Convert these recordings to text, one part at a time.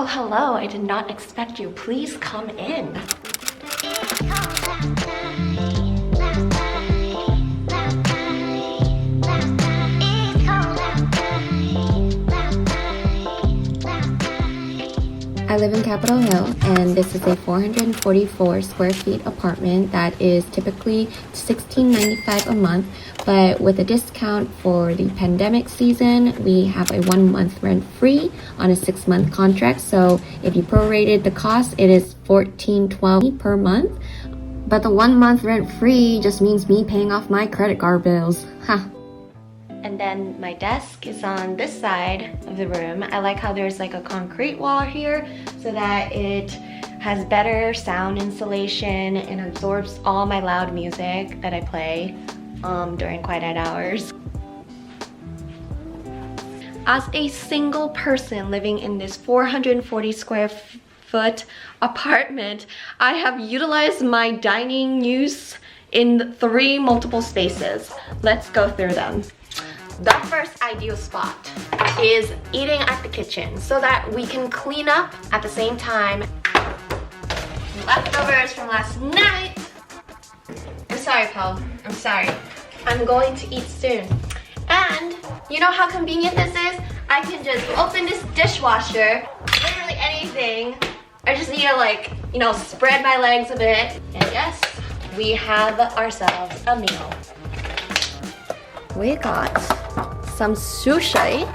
hello. I did not expect you. Please come in. I live in Capitol Hill, and this is a 444 square feet apartment that is typically $16.95 a month, but with a discount for the pandemic season, we have a 1 month rent free on a 6-month contract. So if you prorated the cost, it is $14.12 per month. But the 1 month rent free just means me paying off my credit card bills. And then my desk is on this side of the room. I like how there's like a concrete wall here so that it has better sound insulation and absorbs all my loud music that I play during quiet hours. As a single person living in this 440 square foot apartment, I have utilized my dining use in 3 multiple spaces. Let's go through them. The first ideal spot is eating at the kitchen so that we can clean up at the same time. Leftovers from last night. I'm sorry, Paul. I'm sorry. I'm going to eat soon. And you know how convenient this is? I can just open this dishwasher, literally anything. I just need to, like, you know, spread my legs a bit. And yes, we have ourselves a meal. We got some sushi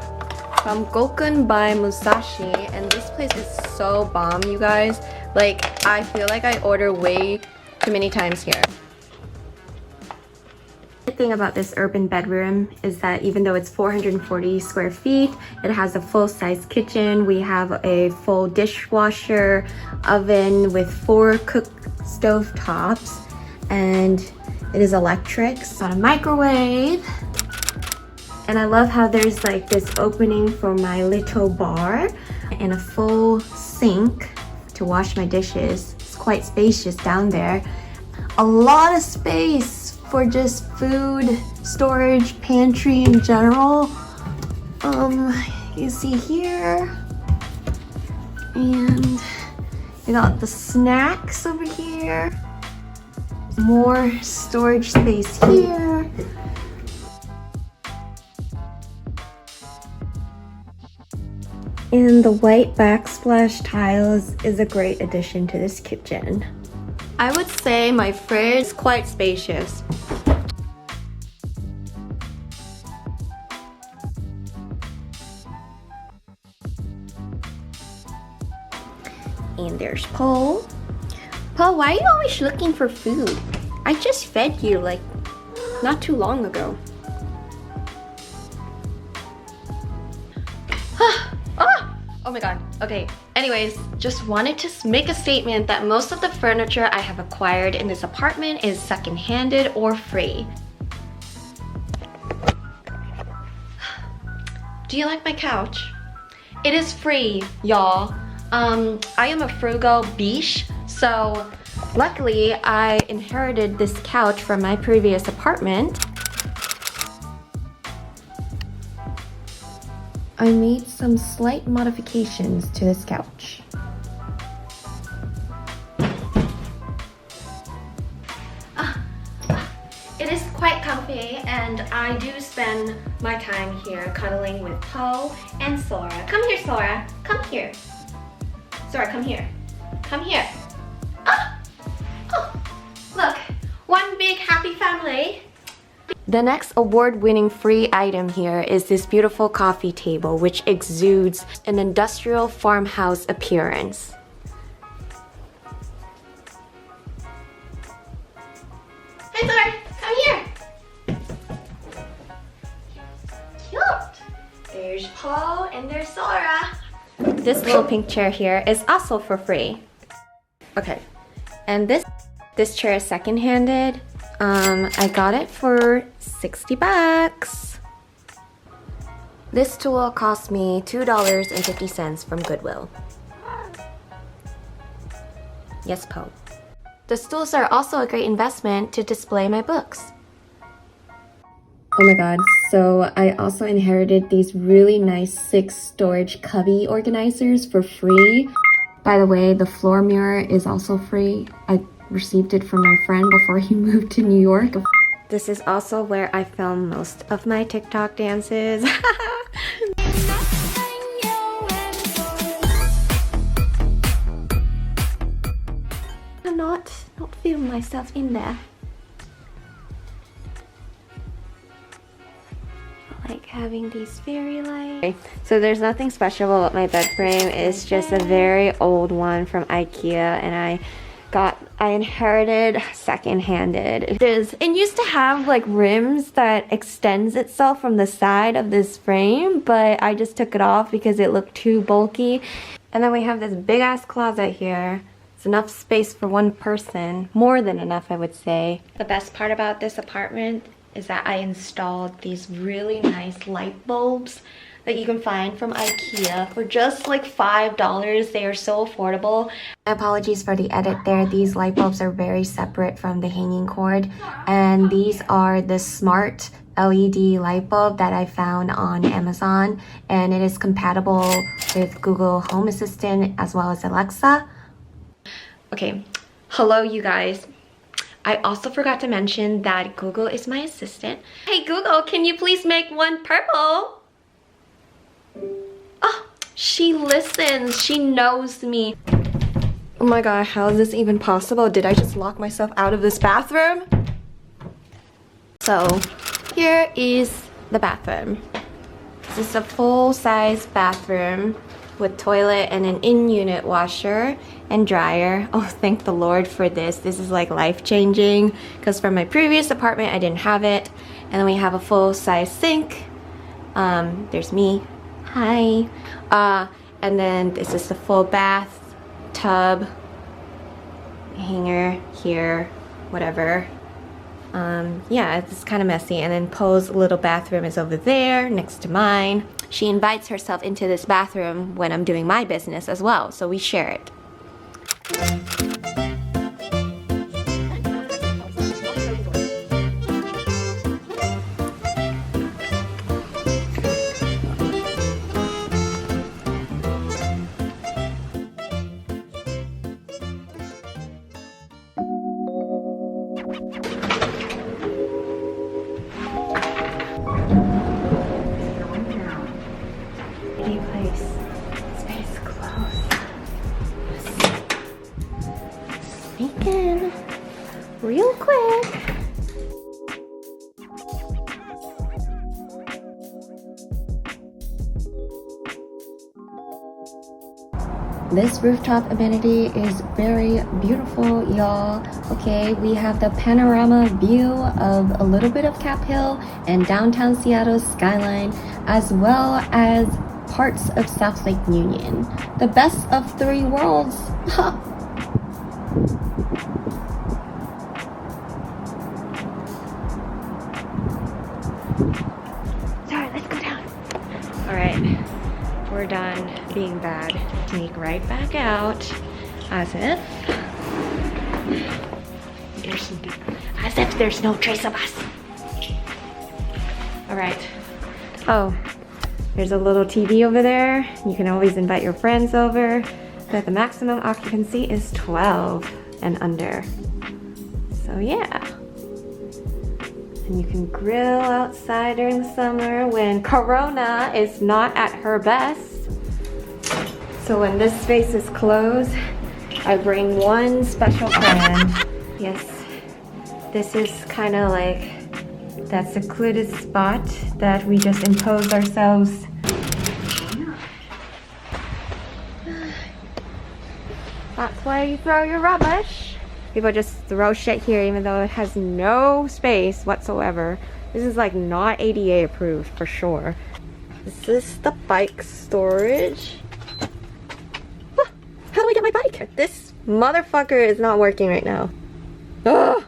from Gokun by Musashi, and this place is so bomb, you guys. Like, I feel like I order way too many times here. The thing about this urban bedroom is that even though it's 440 square feet, it has a full-size kitchen. We have a full dishwasher, oven with 4 cook stove tops, and it is electric. It's got a microwave. And I love how there's like this opening for my little bar and a full sink to wash my dishes. It's quite spacious down there. A lot of space for just food, storage, pantry in general. You see here. And we got the snacks over here. More storage space here. And the white backsplash tiles is a great addition to this kitchen. I would say my fridge is quite spacious. And there's Paul. Paul, why are you always looking for food? I just fed you like not too long ago. Oh my god. Okay, anyways, just wanted to make a statement that most of the furniture I have acquired in this apartment is second-handed or free. Do you like my couch? It is free, y'all. I am a frugal biche, so luckily I inherited this couch from my previous apartment. I made some slight modifications to this couch. It is quite comfy, and I do spend my time here cuddling with Poe and Sora. Come here, Sora. Come here. Sora, come here. Come here. Oh, look. One big happy family. The next award-winning free item here is this beautiful coffee table, which exudes an industrial farmhouse appearance. Hey, Sora, come here. Cute. There's Paul and there's Sora. This little pink chair here is also for free. Okay, and this chair is second-handed. I got it for 60 bucks. This tool cost me $2.50 from Goodwill. Yes, Poe. The stools are also a great investment to display my books. Oh my god, so I also inherited these really nice 6 storage cubby organizers for free. By the way, the floor mirror is also free. I received it from my friend before he moved to New York. This is also where I film most of my TikTok dances. I'm not film myself in there. Like having these fairy lights. Okay, so there's nothing special about my bed frame. It's just a very old one from IKEA, and I inherited second-handed. It used to have like rims that extends itself from the side of this frame, but I just took it off because it looked too bulky. And then we have this big ass closet here. It's enough space for one person, more than enough, I would say. The best part about this apartment is that I installed these really nice light bulbs that you can find from IKEA for just like $5. They are so affordable. Apologies for the edit there. These light bulbs are very separate from the hanging cord, and these are the smart LED light bulb that I found on Amazon, and it is compatible with Google Home Assistant as well as Alexa. Okay, hello you guys. I also forgot to mention that Google is my assistant. Hey Google, can you please make one purple? Oh, she listens. She knows me. Oh my god, how is this even possible? Did I just lock myself out of this bathroom? So, here is the bathroom. This is a full-size bathroom with toilet and an in-unit washer and dryer. Oh, thank the Lord for this. This is like life-changing because from my previous apartment I didn't have it. And then we have a full-size sink. There's me. Hi. And then this is the full bath tub, hanger here, whatever. Yeah, it's kind of messy. And then Poe's little bathroom is over there next to mine. She invites herself into this bathroom when I'm doing my business as well, so we share it. Real quick. This rooftop amenity is very beautiful, y'all. Okay, we have the panorama view of a little bit of Cap Hill and downtown Seattle's skyline, as well as parts of South Lake Union. The best of 3 worlds. Ha! Sorry, let's go down. Alright, we're done being bad. Sneak right back out as if there's no trace of us. Alright. Oh, there's a little TV over there. You can always invite your friends over. But the maximum occupancy is 12 and under. So yeah. And you can grill outside during the summer when Corona is not at her best. So when this space is closed, I bring one special friend. Yes, this is kind of like that secluded spot that we just impose ourselves. That's where you throw your rubbish. People just throw shit here even though it has no space whatsoever. This is like not ADA approved for sure. Is this the bike storage? Ah, how do I get my bike? This motherfucker is not working right now. Oh,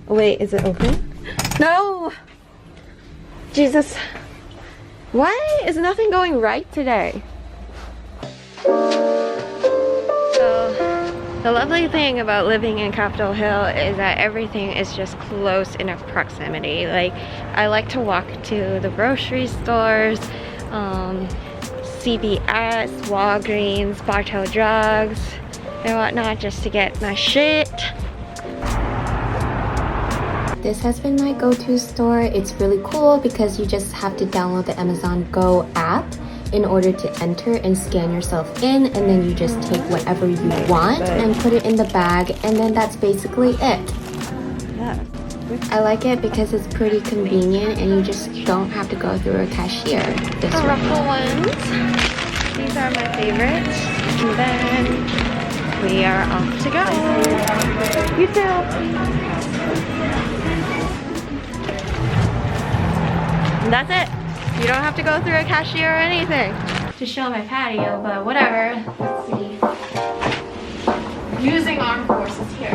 wait, is it open? No! Jesus. Why is nothing going right today? So, The lovely thing about living in Capitol Hill is that everything is just close in proximity. Like, I like to walk to the grocery stores, CVS, Walgreens, Bartow Drugs, and whatnot, just to get my shit. This has been my go-to store. It's really cool because you just have to download the Amazon Go app in order to enter and scan yourself in, and then you just take whatever you want and put it in the bag, and then that's basically it. Yeah. I like it because it's pretty convenient and you just don't have to go through a cashier. The ruffle ones. These are my favorites. And then we are off to go. You too. And that's it. You don't have to go through a cashier or anything to show my patio, but whatever. Let's see. Using armed forces here.